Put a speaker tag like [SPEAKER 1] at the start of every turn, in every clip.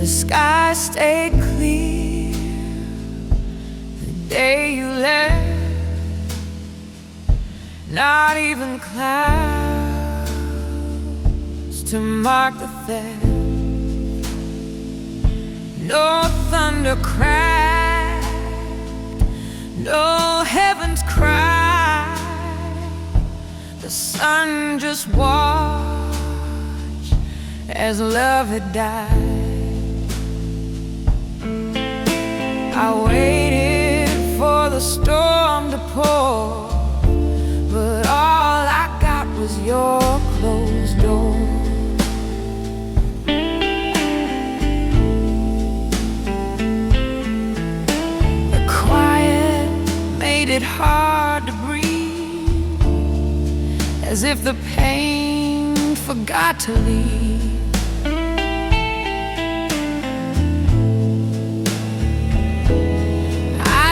[SPEAKER 1] The sky stayed clear the day you left. Not even clouds to mark the theft. No thunder cracked, no heavens cried. The sun just watched as love had died. I waited for the storm to pour, but all I got was your closed door. The quiet made it hard to breathe, as if the pain forgot to leave.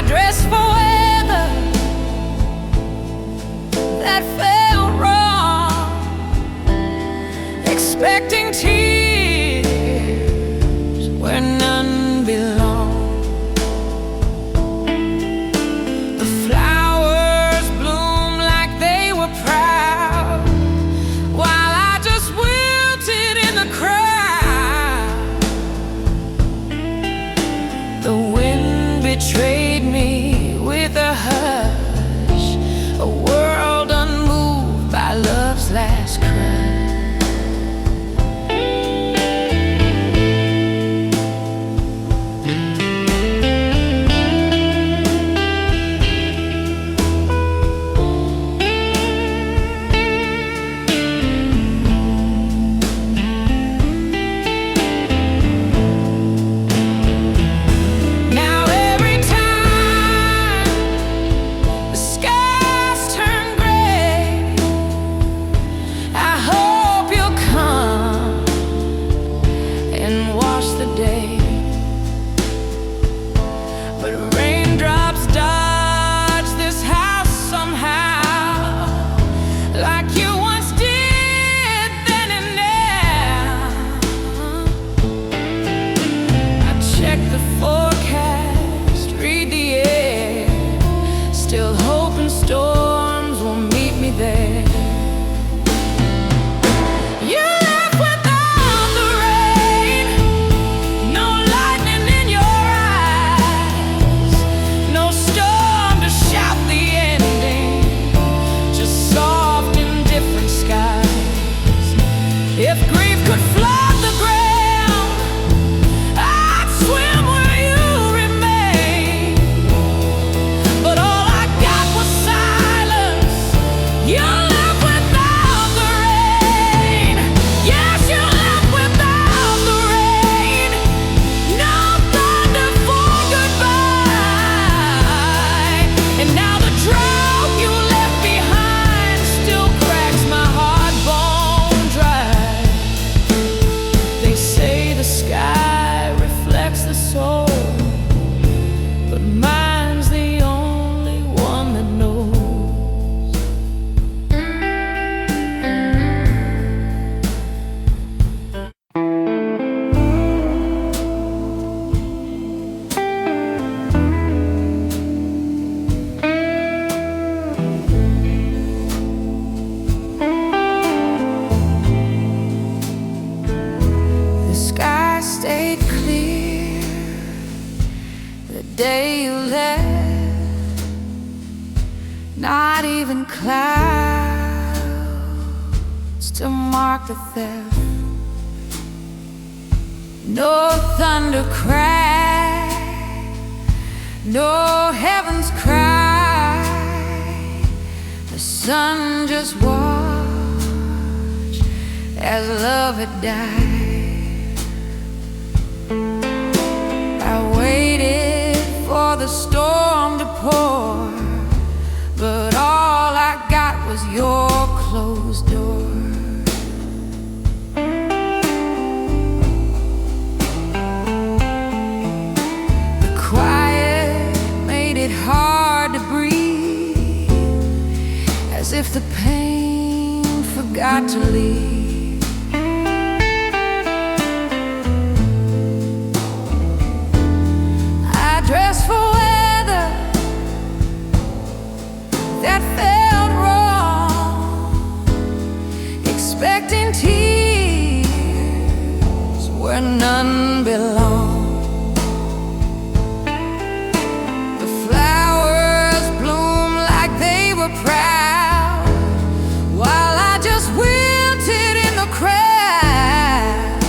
[SPEAKER 1] Dressed for weather that felt wrong, expecting tears where none belong. The flowers bloom like they were proud, while I just wilted in the crowd. The wind betrayed me with a hush, a world unmoved by love's last cry. Day you left, not even clouds to mark the theft. No thunder cry, no heavens cry. The sun just watched as love had died. I waited for the storm to pour, but all I got was your closed door. The quiet made it hard to breathe, as if the pain forgot to leave. where none belong. The flowers bloom like they were proud, while I just wilted in the crowd.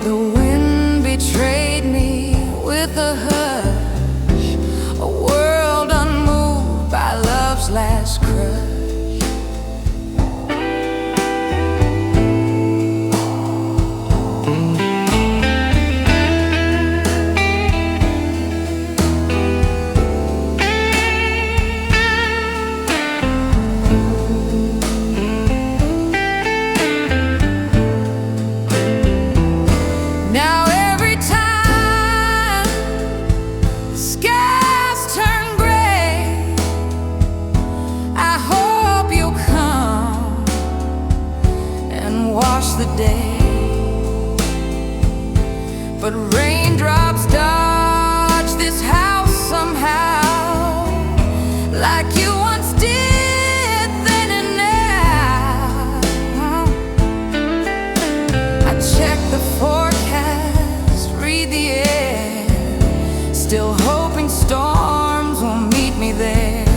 [SPEAKER 1] The wind betrayed me with a hush, a world unmoved by love's last crush. The day, but raindrops dodge this house somehow, like you once did then and now. I check the forecast, read the air, still hoping storms will meet me there.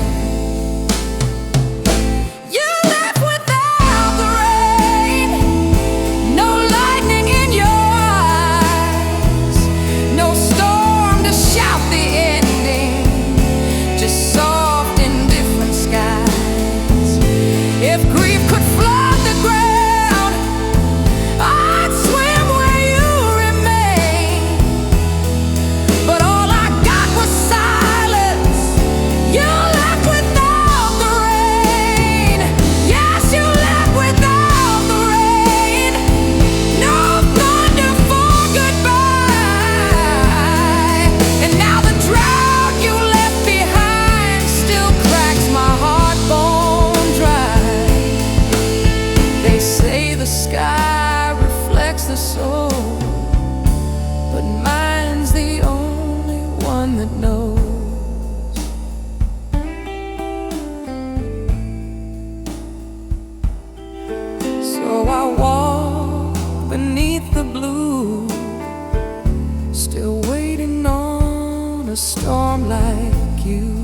[SPEAKER 1] A storm like you.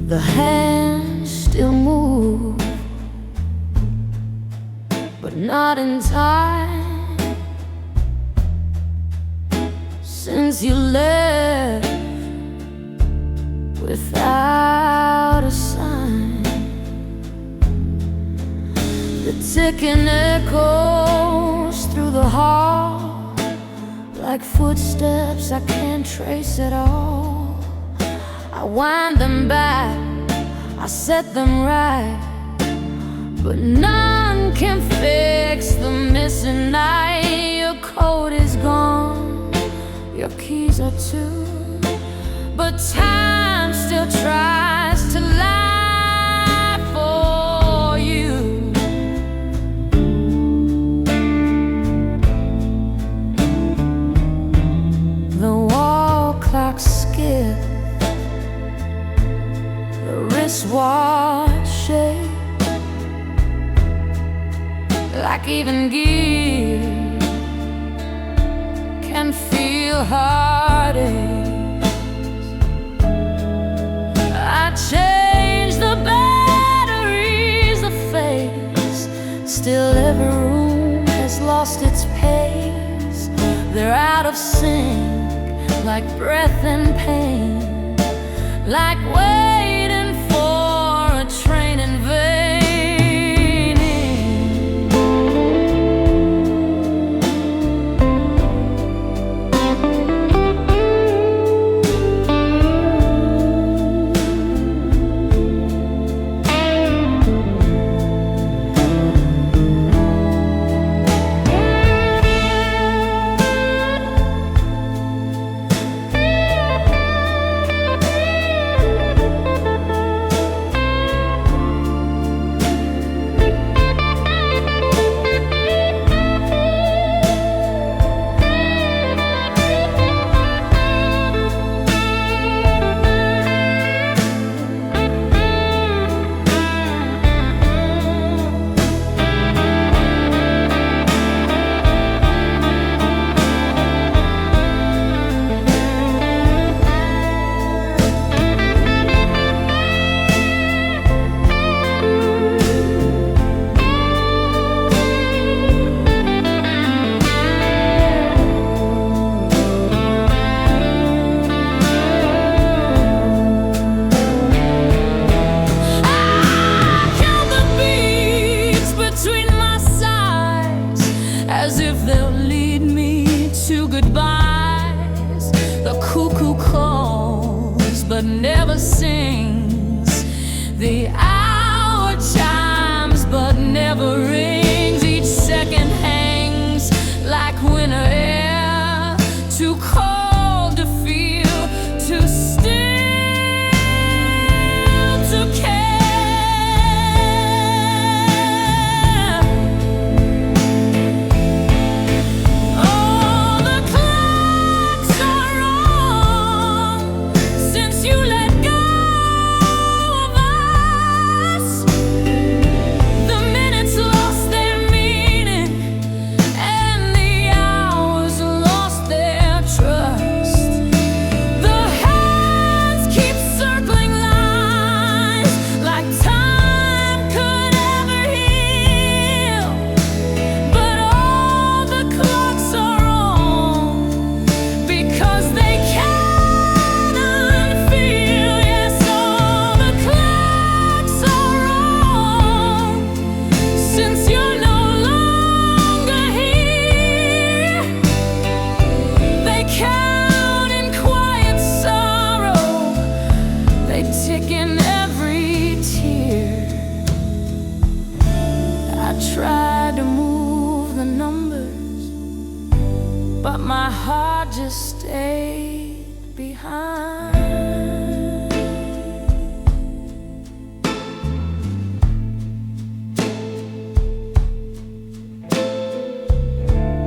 [SPEAKER 1] The hands still move, but not in time. Since you left without a sign, the ticking echoes through the hall like footsteps I can't trace at all. I wind them back, I set them right, but none can fix the missing night. Your coat is gone, your keys are too, but time still tries to lie for you. The wall clocks skip, the wristwatch shake, like even gear can feel heartaches. I change the batteries, the face, still every room has lost its pace. They're out of sync, like breath and pain, like waiting for a train in vain. As if they'll lead me to goodbyes. The cuckoo calls but never sings. The hour chimes but never rings. Each second hangs like winter air, too cold to feel, too still to care. But my heart just stayed behind.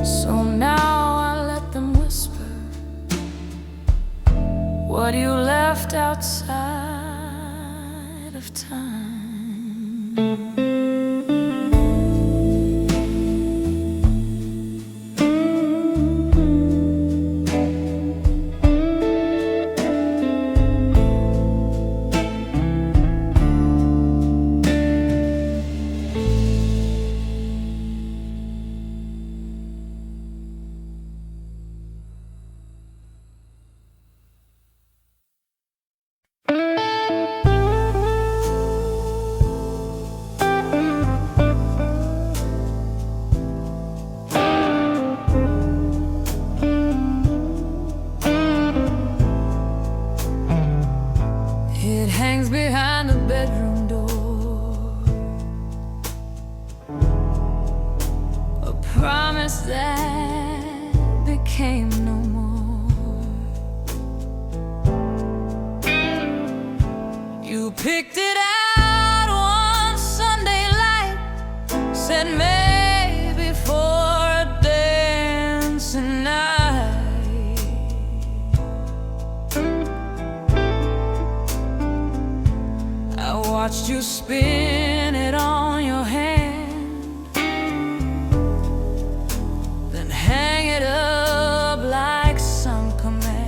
[SPEAKER 1] So now I let them whisper what you left outside of time. picked it out one Sunday light, said maybe for a dancing night. I watched you spin it on your hand, then hang it up like some command.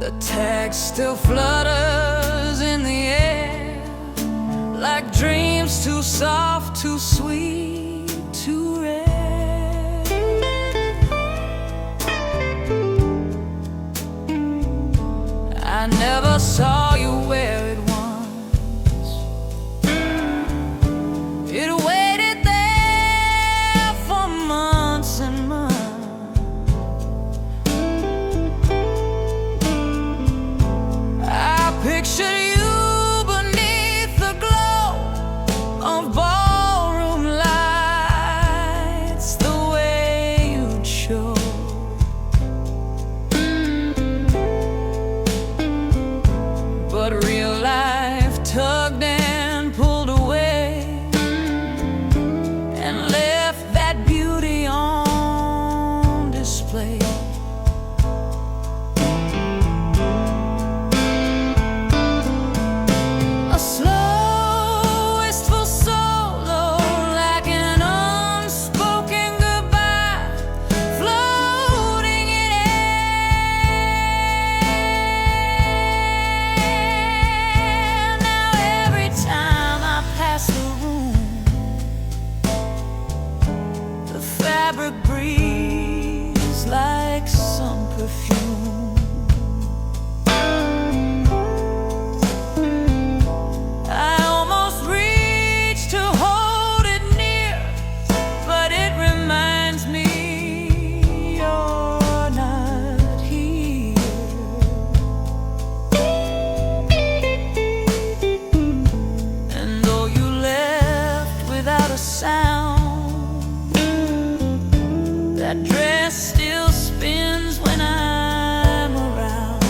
[SPEAKER 1] The tag still flutters in the air, like dreams too soft, too sweet, too rare. I never saw you wear it once. It waited there for months and months. I pictured you beneath the glow of ballroom lights, the way you'd show. But real life tugged and pulled away and left that beauty on display. A slow, wistful solo, like an unspoken goodbye, floating in air. Now every time I pass the room, the fabric breathes like some perfume. I almost reach to hold it near, but it reminds me you're not here. And though you left without a sound, that dress still spins when I'm around.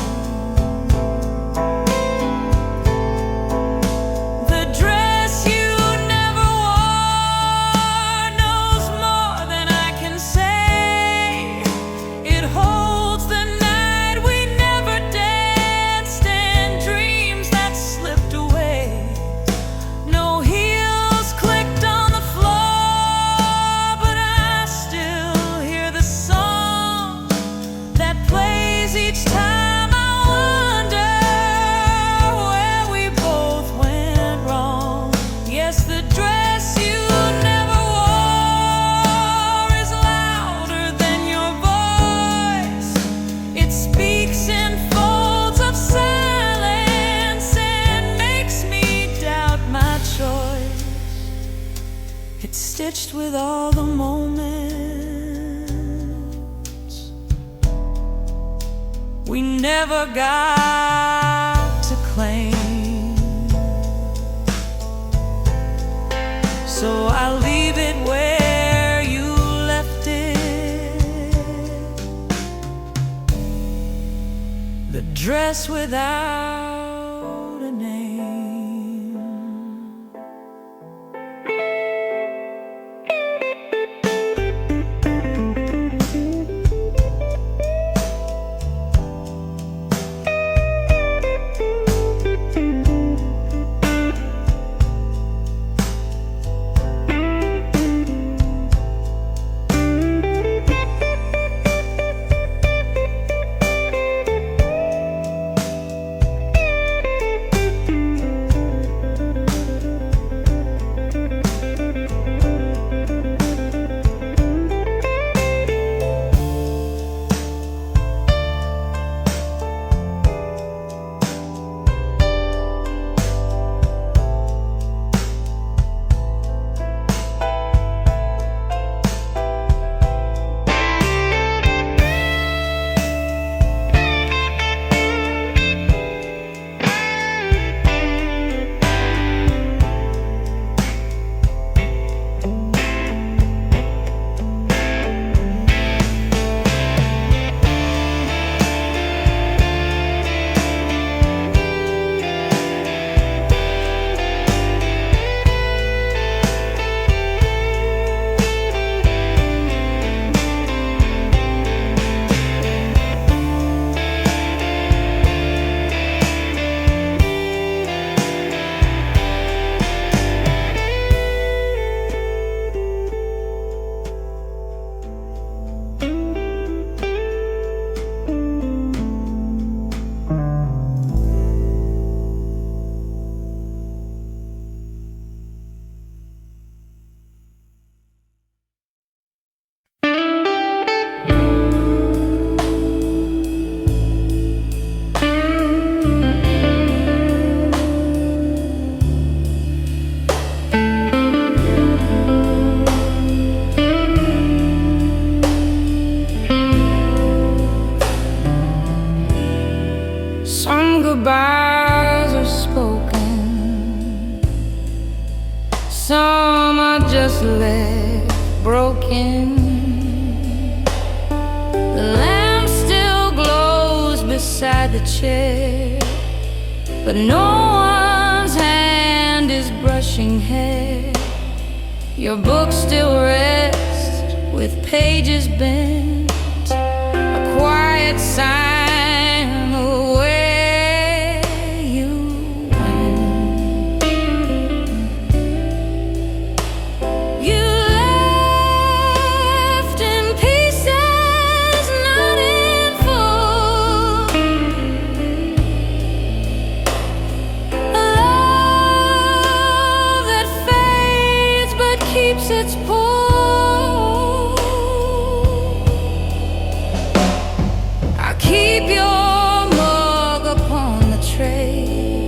[SPEAKER 1] The dress you never wore knows more than I can say. It holds the night we never danced and dreams that slipped away. No heels clicked on the floor, but I still hear the song that plays each time. I wonder where we both went wrong. Yes, the dress you never wore is louder than your voice. It speaks in folds of silence and makes me doubt my choice. It's stitched with all the moments we never got to claim. So I leave it where you left it, the dress without a name. goodbyes are spoken, some are just left broken. The lamp still glows beside the chair, but no one's hand is brushing hair. Your book still rests with pages bent, a quiet sign of where you went. You left in pieces, not in full. A love that fades but keeps its pull. Keep your mug upon the tray,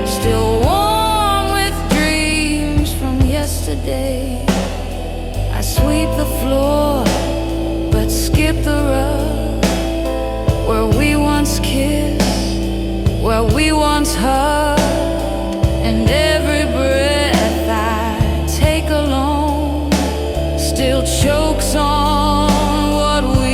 [SPEAKER 1] still warm with dreams from yesterday. I sweep the floor, but skip the rug, where we once kissed, where we once hugged. And every breath I take alone still chokes on what we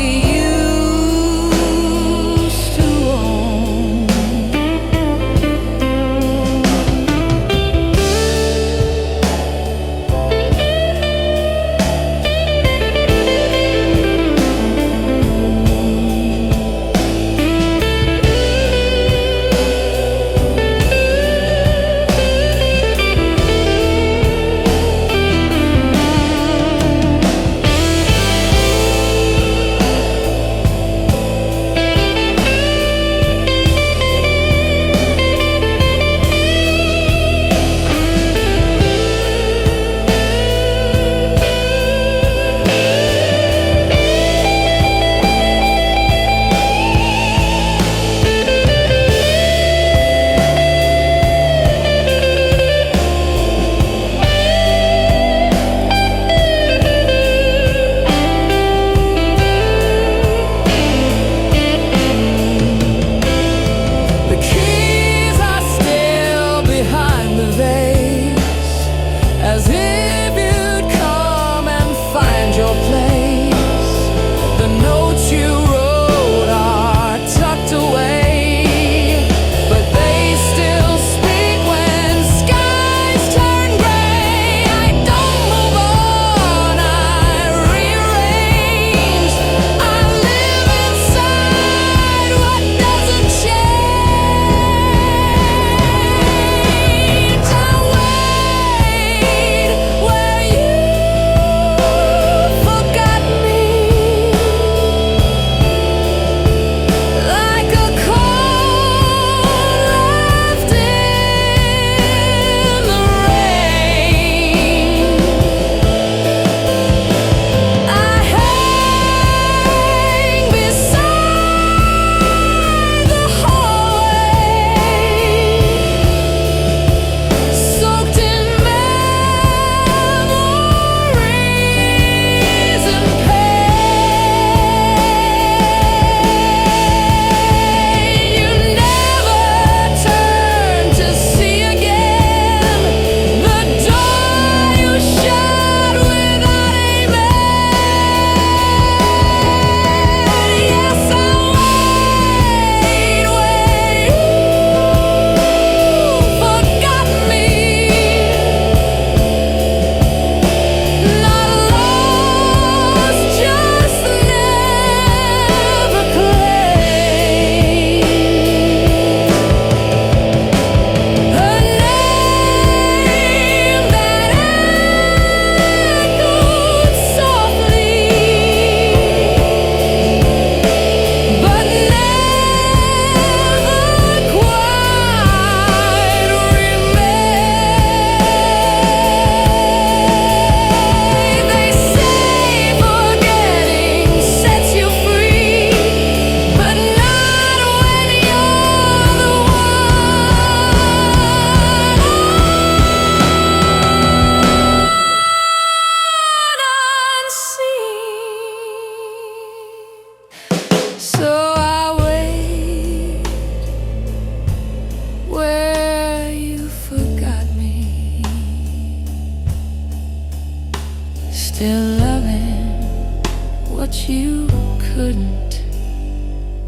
[SPEAKER 1] couldn't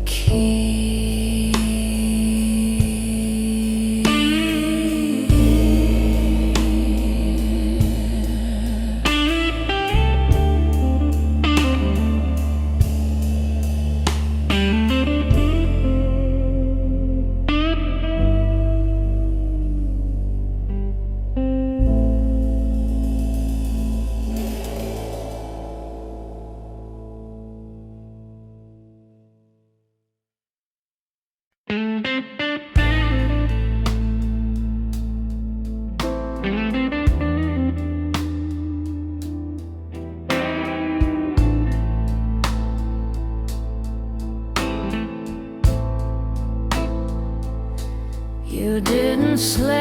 [SPEAKER 1] keep. You didn't slam,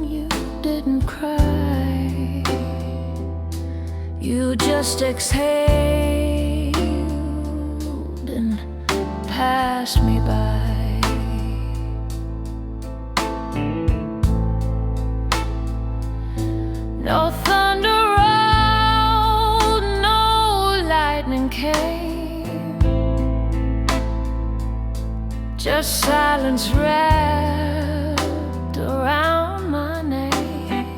[SPEAKER 1] you didn't cry, you just exhaled and passed me by. No thunder rolled, no lightning came, just silence wrapped around my name.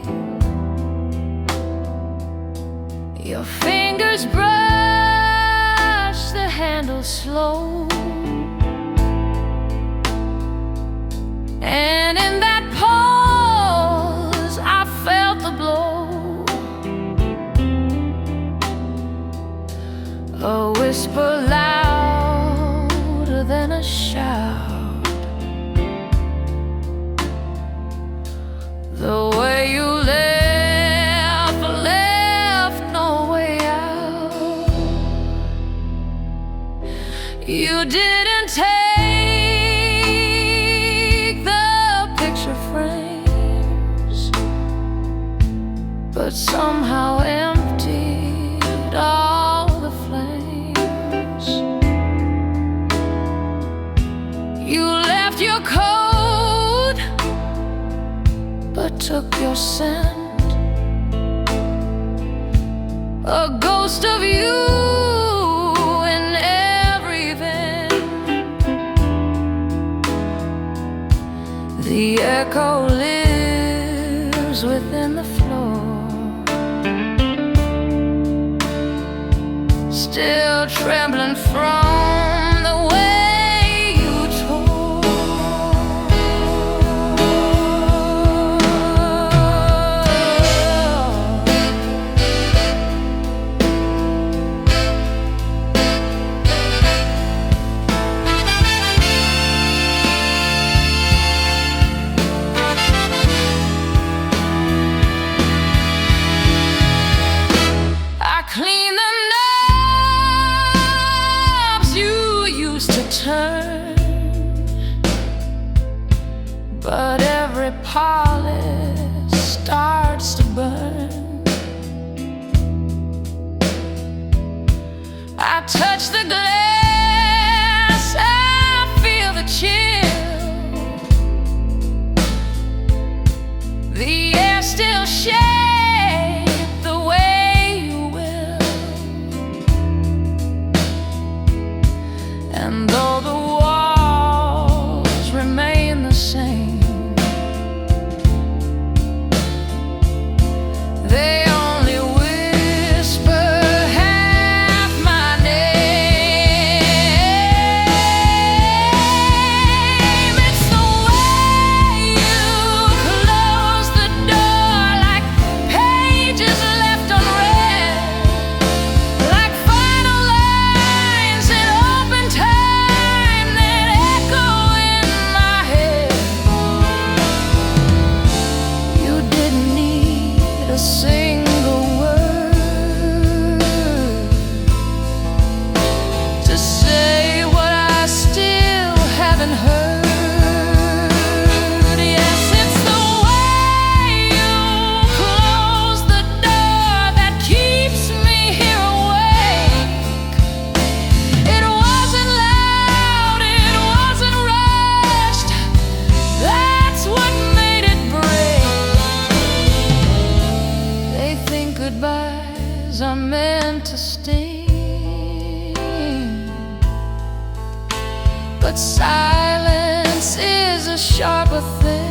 [SPEAKER 1] Your fingers brush the handle slow, and in that pause I felt the blow. A whisper louder than a shout. The way you left no way out. You didn't take the picture frames, but somehow emptied all the flames. You left your coat, but took your scent. A ghost of you in every event. The echo lives within the floor, still trembling from the way you tore. I clean the knobs you used to turn, but every polish starts to burn. I touch the glass, I feel the chill. The air still shakes the way you will. And though the walls remain the same, they only whisper half my name. It's the way you close the door, like pages left unread, like final lines in open time. but silence is a sharper thing.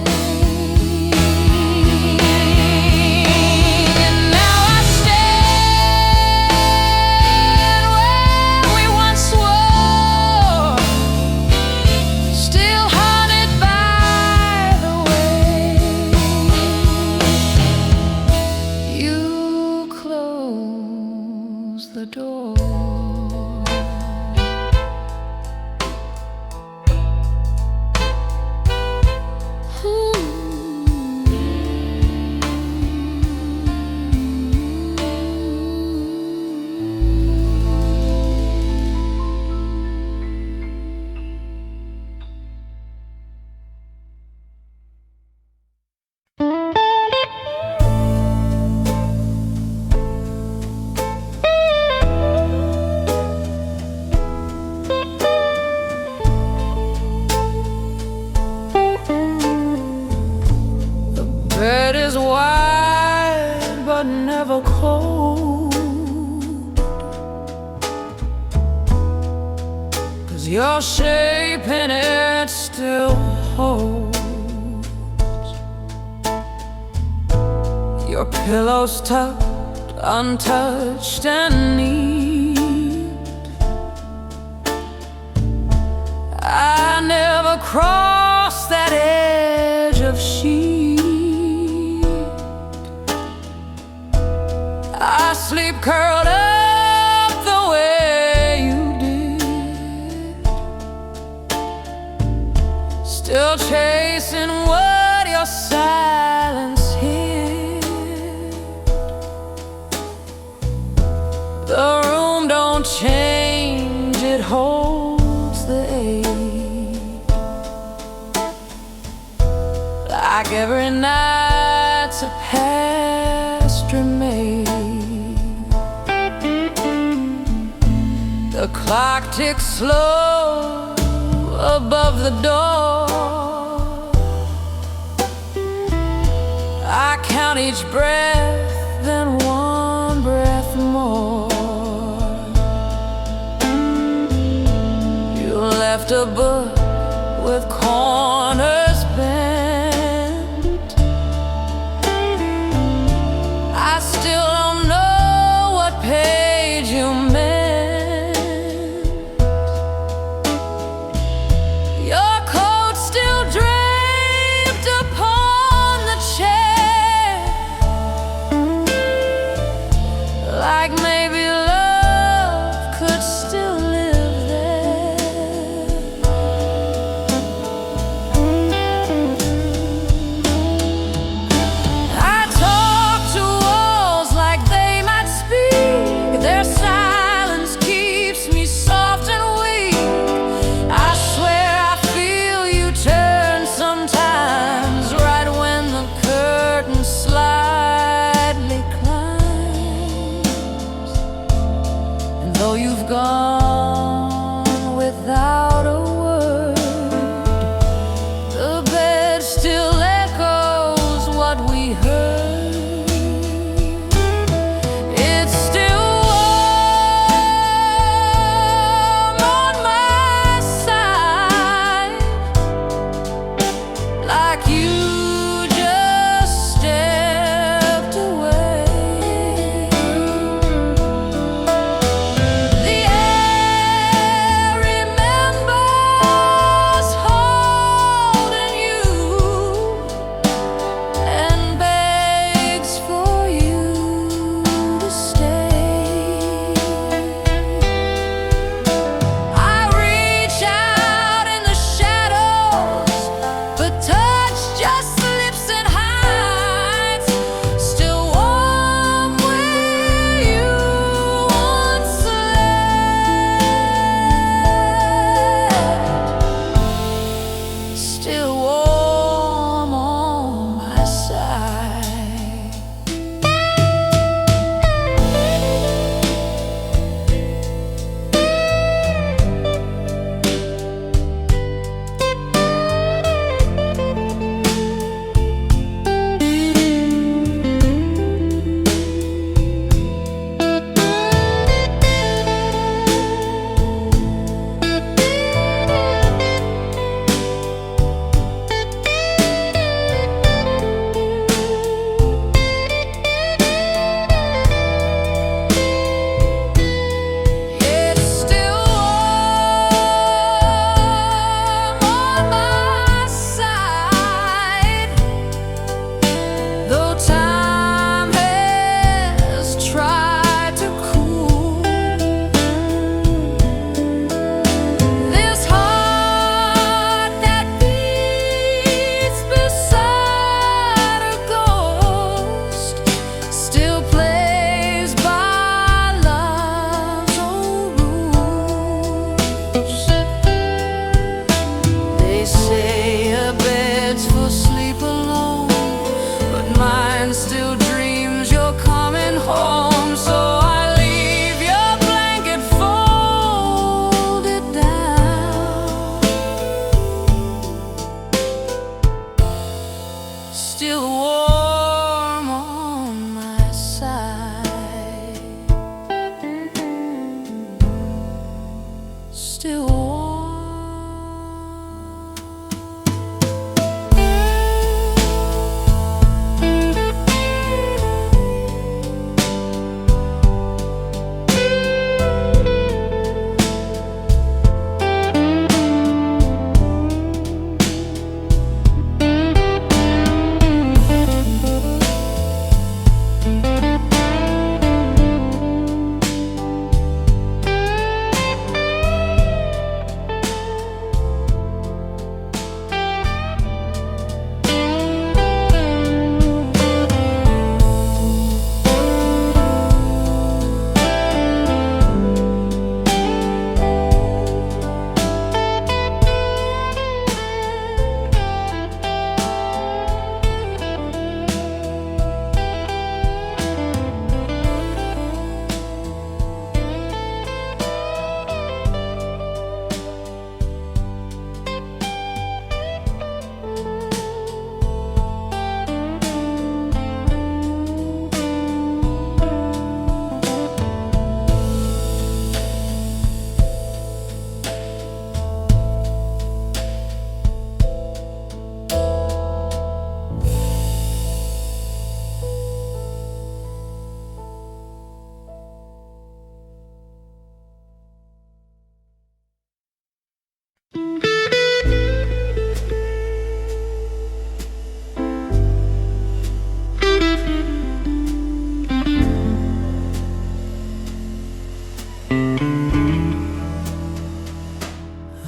[SPEAKER 1] The door. Bed is wide but never cold, 'cause your shape in it still holds. Your pillow's tucked, untouched and neat. I never crossed that edge of sheet. I sleep curled up the way you did, still chasing what your silence hid. The room don't change, it holds the ache, like every night's a past remade. The clock ticks slow above the door. I count each breath, then one breath more. You left a book with corners bent. I still don't know what page you meant. Like maybe love could still live there. I talk to walls like they might speak. Their silence keeps me soft and weak. I swear I feel you turn sometimes, right when the curtain slightly climbs. Though you've gone without a word, the bed still echoes what we heard. It's still warm on my side, like you just stepped away. The still warm.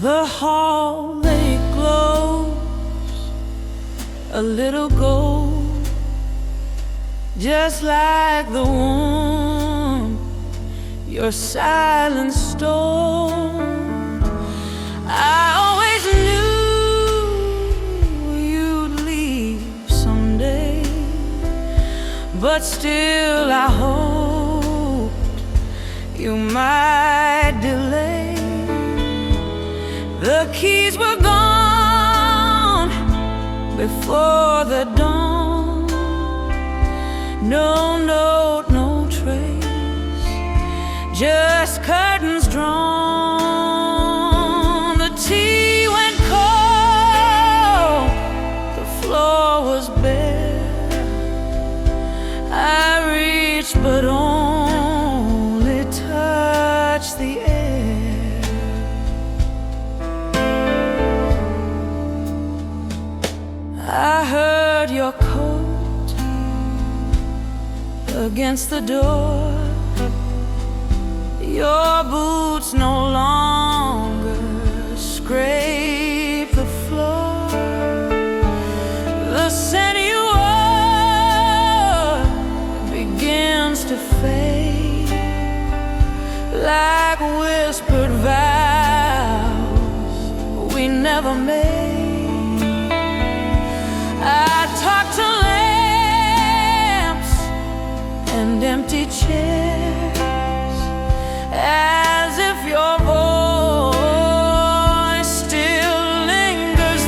[SPEAKER 1] The hallway glows a little gold, just like the one your silence stole. I always knew you'd leave someday, but still I hoped you might delay. The keys were gone before the dawn. No note, no trace, just curtains drawn. The tea went cold, the floor was bare. I reached but only touched the air. I heard your coat against the door. Your boots no longer scrape the floor. The scent you wore begins to fade, like whispered vows we never made. I talk to lamps and empty chairs, as if your voice still lingers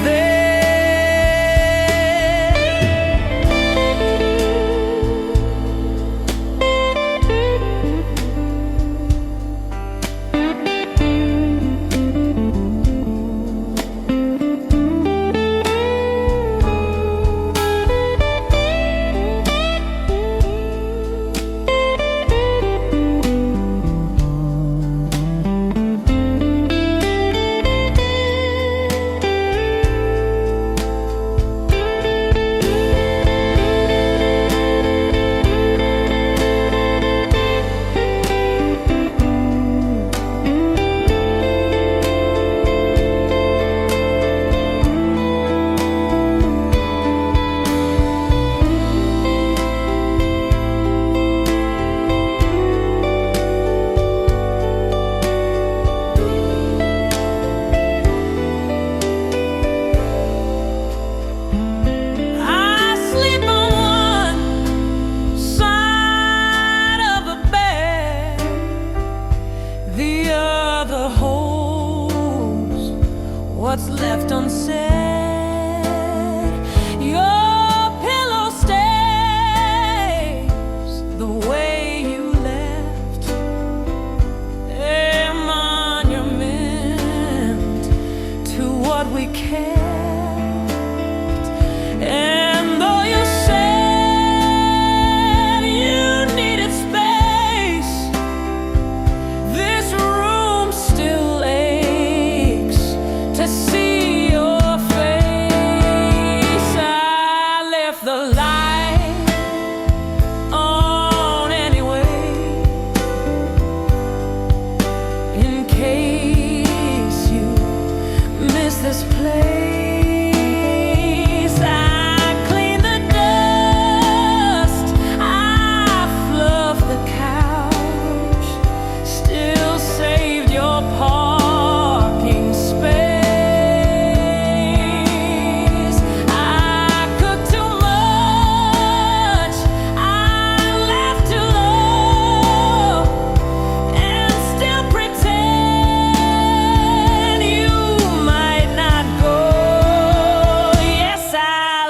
[SPEAKER 1] what's left unsaid. Your pillow stays the way you left. A monument this place. I clean the dust, I fluff the couch, still saved your parking space. I cooked too much, I laughed too low, and still pretend you might not go. Yes, I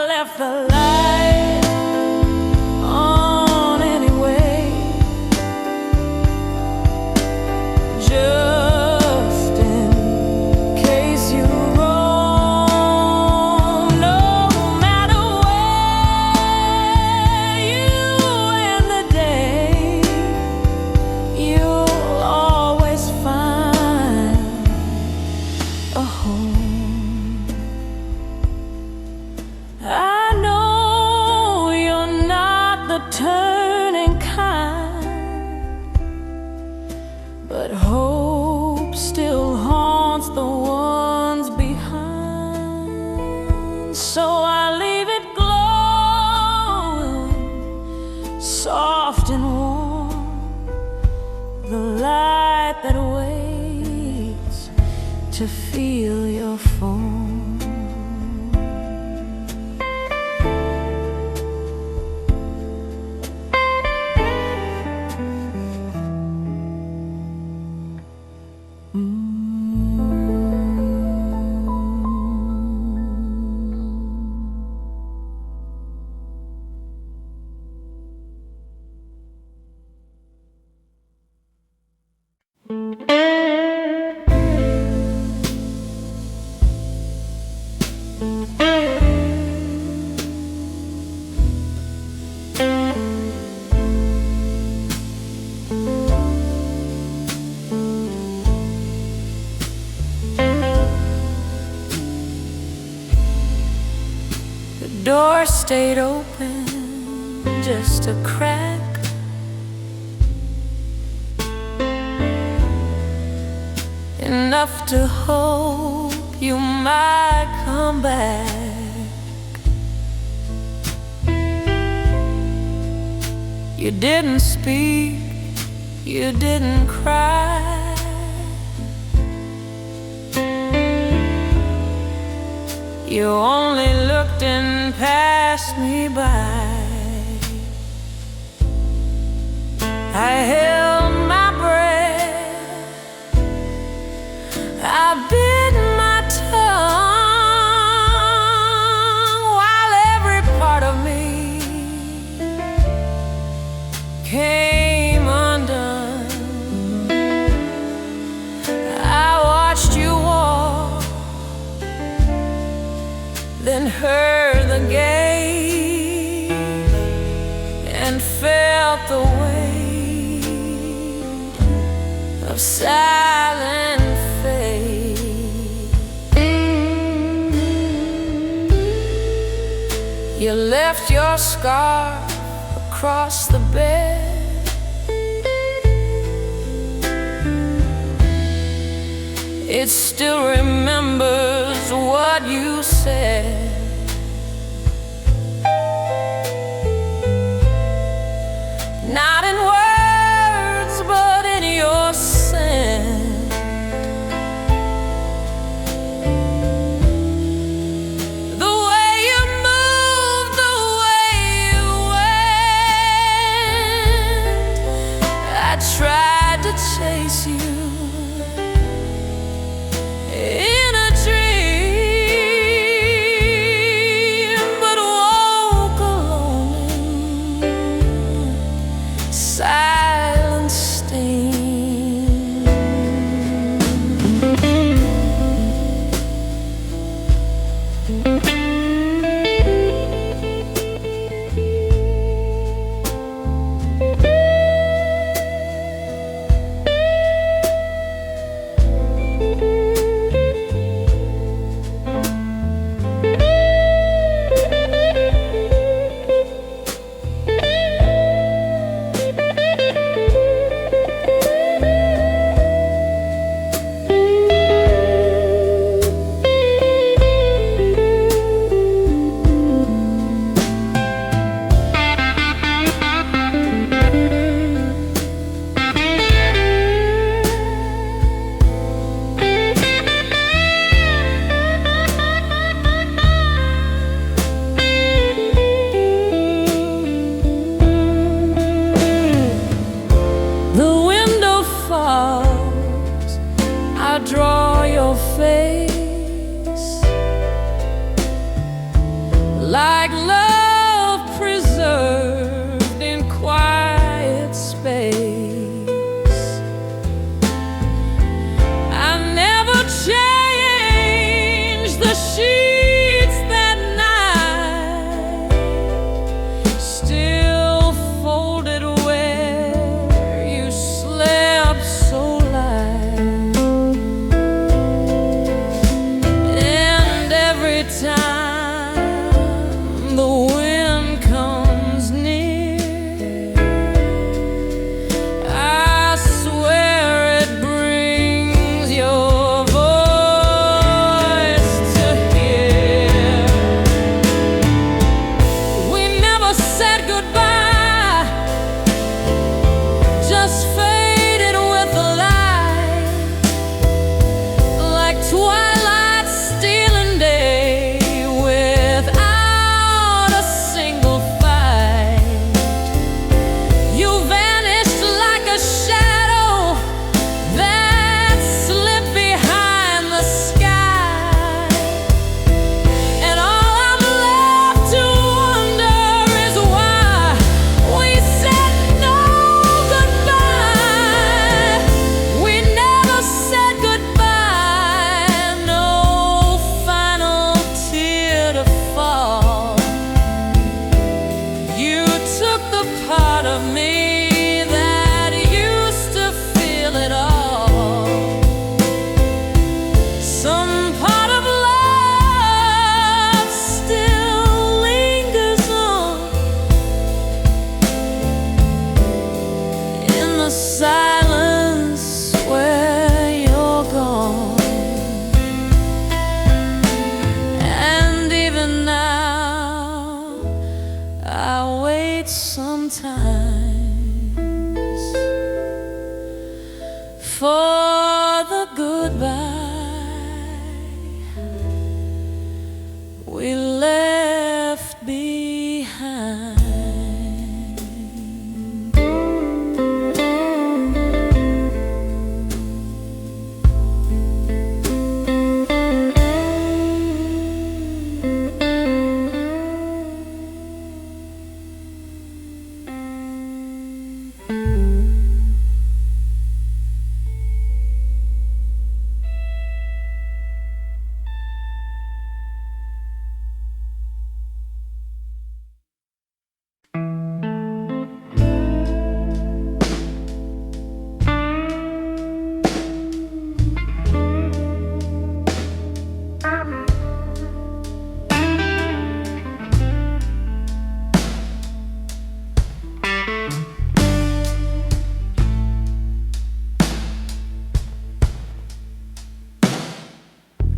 [SPEAKER 1] left the light on anyway, just in case you roam. No matter where you end the day, you'll always find a home. I know you're not the turning kind, but hope still haunts the ones behind. So I leave it glowing, soft and warm, the light that waits to feel your form. The door stayed open, just a crack. Enough to hope you might come back. You didn't speak, you didn't cry. You only looked and passed me by. I held my breath, I bit my tongue, while every part of me came undone. I watched you walk, then heard the gate, and felt the weight of silent fate. You left your scarf across the bed. It still remembers what you said. Not in words, but in your scent. The way you moved, the way you went. I tried to chase you in a dream.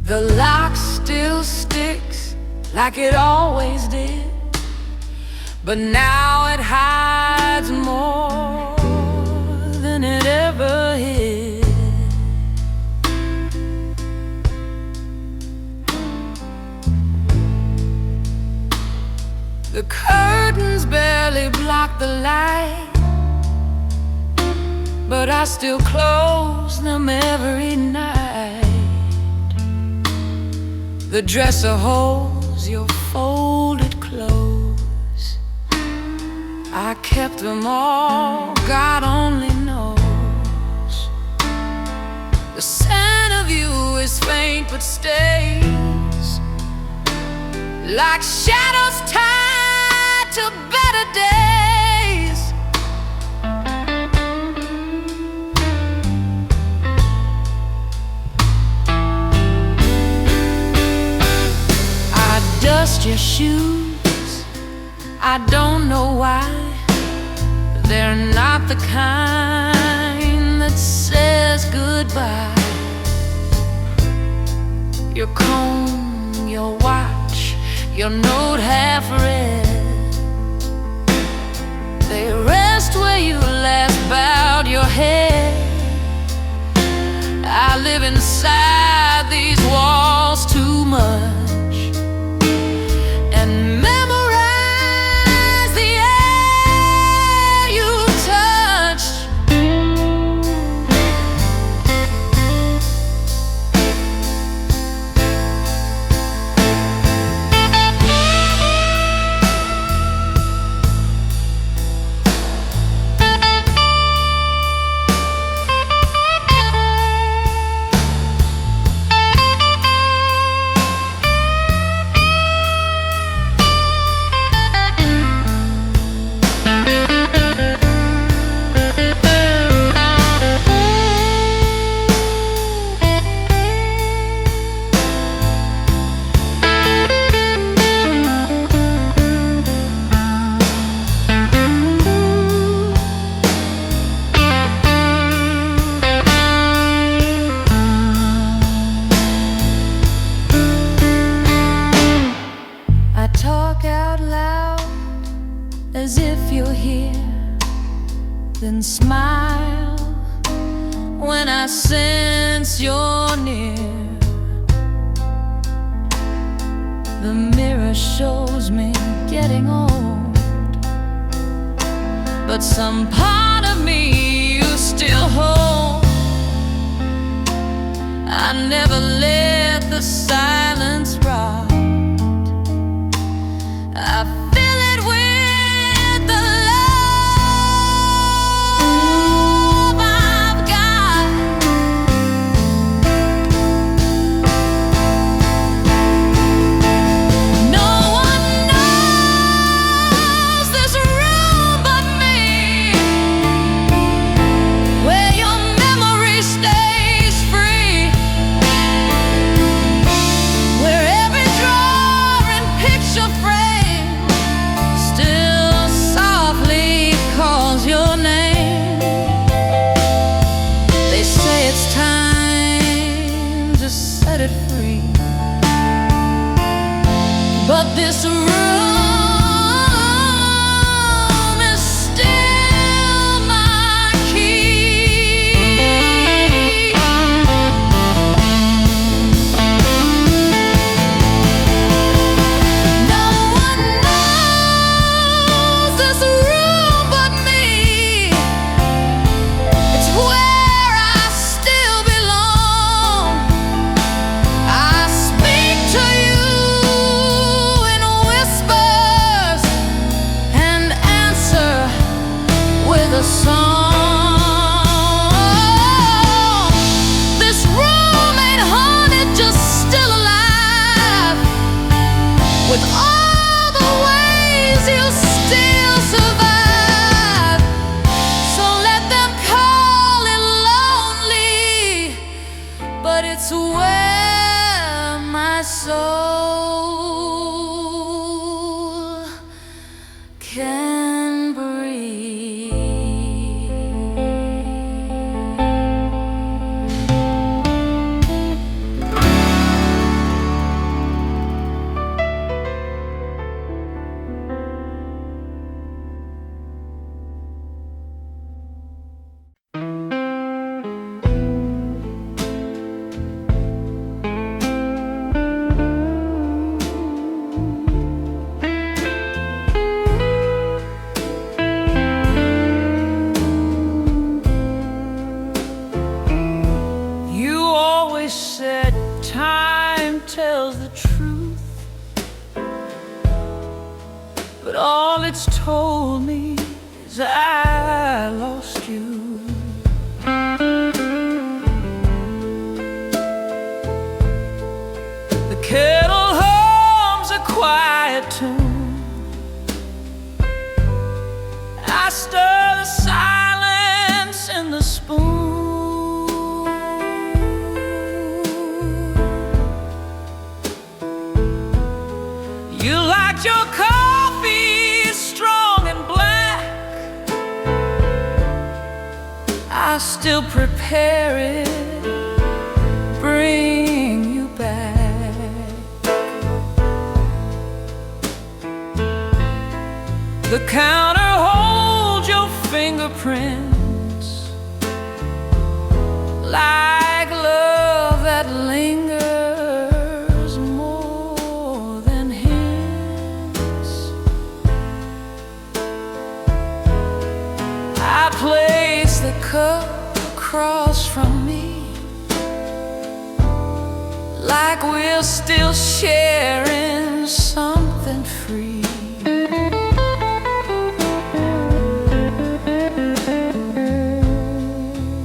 [SPEAKER 1] The lock still sticks like it always did, but now it hides more than it ever hid. The curtains barely block the light, but I still close them every night. The dresser holds your folded clothes. I kept them all, God only knows. The scent of you is faint but stays, like shadows tied to better days. I dust your shoes, I don't know why. They're not the kind that says goodbye. Your comb, your watch, your note half read, they rest where you last bowed your head. I live inside these walls too much and memorize the air you touched. As if you're here, then smile when I sense you're near. The mirror shows me getting old, but some part of me you still hold. I never let the silence rot. I fill it with the love I've got. No one knows this room but me, where your memory stays free, where every drawer and picture frame still softly calls your name. They say it's time to set it free, but this room is still my key. No one knows this room but me. It's where I still belong. I speak to you in whispers and answer with a song. This room ain't haunted, just still alive, with all the ways you still survive. So let them call it lonely, but it's where my soul can breathe. always said time tells the truth, but all it's told me is I lost you. The kettle hums a quiet tune. I stir the silence in the spoon. You liked your coffee strong and black. I still prepare it, bring you back. The counter holds your fingerprints, like love that lingers more than hints. I place the cup across from me, like we're still sharing something free.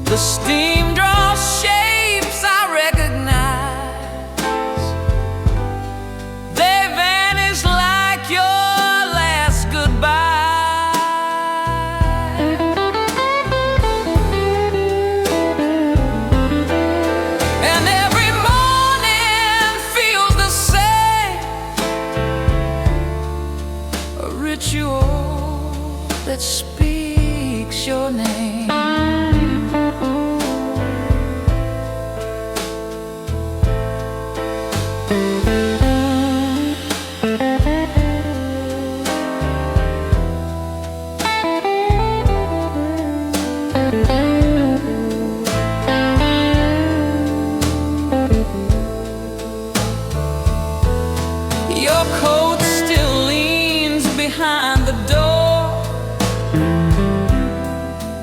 [SPEAKER 1] The steam draws shapes I recognize. They vanish like your last goodbye. And every morning feels the same, a ritual that speaks your name. Your coat still leans behind the door.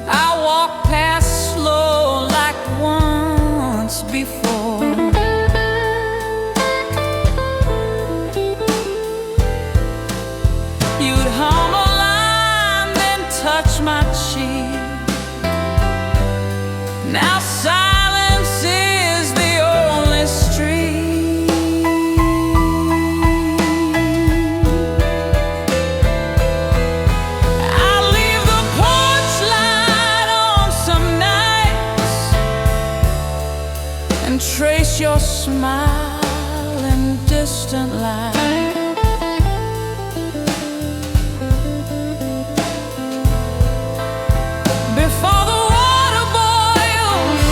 [SPEAKER 1] I walk past slow like once before. You'd hum a line, then touch my cheek. Now silence is the only street. I leave the porch light on some nights and trace your smile in distant light. Before the water boils,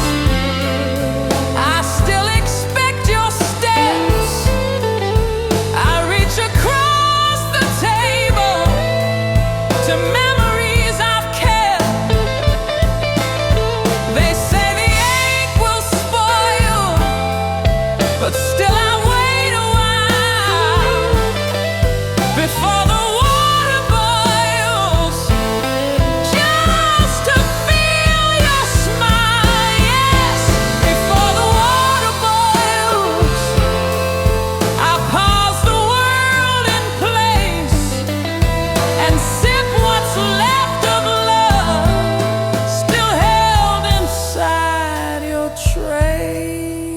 [SPEAKER 1] I still expect your steps. I reach across the table to memories I've kept. They say the ink will spoil, but still I wait a while before the water boils, just to feel your smile. Yes, before the water boils, I pause the world in place and sip what's left of love, still held inside your trace.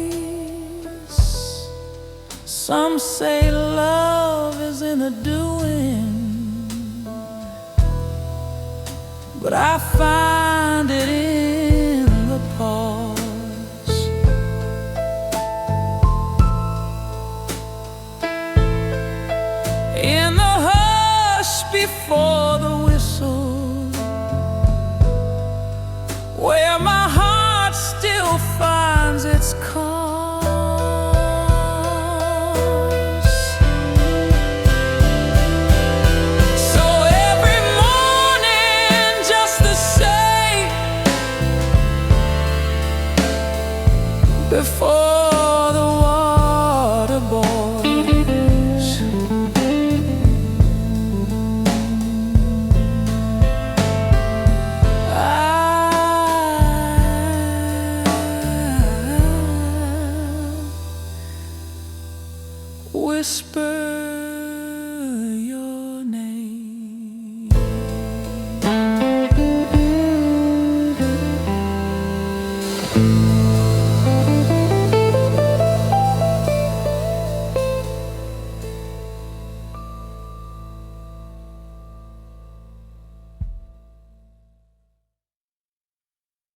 [SPEAKER 1] Some say love is in the doing, but I find it in the pause. In the hush before the whistle, where my heart still finds its cause. So every morning just the same, before the water boils.
[SPEAKER 2] whisper